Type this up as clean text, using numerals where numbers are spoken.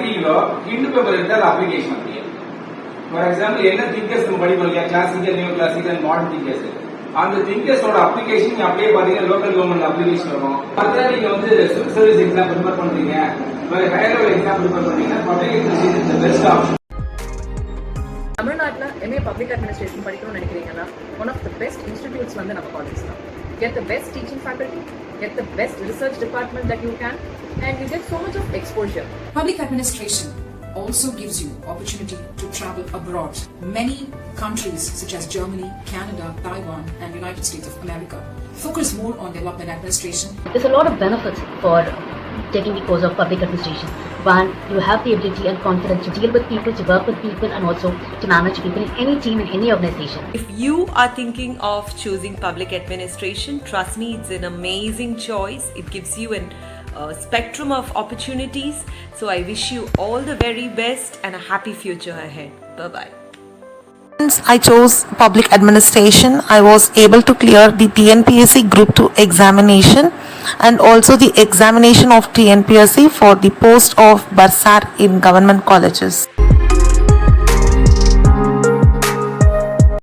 படிக்கிறீங்களோ Hindu paper எடுத்து அதை application பண்ணுறீங்க. ஃபார் எக்ஸாம்பிள் என்ன திங்கர்ஸ் நம்ம படிப்போம் இல்லையா, classical, new classical, modern thinkers, அந்த திங்கர்ஸோட அப்ளிகேஷன் நீங்க அப்படியே பாத்தீங்கன்னா லோக்கல் கவர்மெண்ட் அப்ளிகேஷன் வரும். பார்த்தா நீங்க வந்து சிவில் சர்வீஸ் எக்ஸாம் ப்ரிப்பேர் பண்றீங்க, ஹையர் லெவல் எக்ஸாம் ப்ரிப்பேர் பண்றீங்கன்னா public administration is the best option. தமிழ்நாட்டில் MA பப்ளிக் அட்மினிஸ்ட்ரேஷன் படிக்கணும்னு நினைக்கிறீங்கன்னா one of the best institutes வந்து நம்ம காலேஜ் தான். Get the best teaching faculty, get the best research department that you can, and you get so much of exposure. Public administration also gives you opportunity to travel abroad. Many countries such as Germany, Canada, Taiwan and United States of America focus more on development administration. There's a lot of benefits for taking the course of public administration. One, you have the ability and confidence to deal with people, to work with people and also to manage people in any team, in any organization. If you are thinking of choosing public administration, trust me, it's an amazing choice. It gives you an spectrum of opportunities. So I wish you all the very best and a happy future ahead. Bye-bye. Since I chose public administration, I was able to clear the TNPSC Group 2 examination and also the examination of TNPSC for the post of Bursar in government colleges.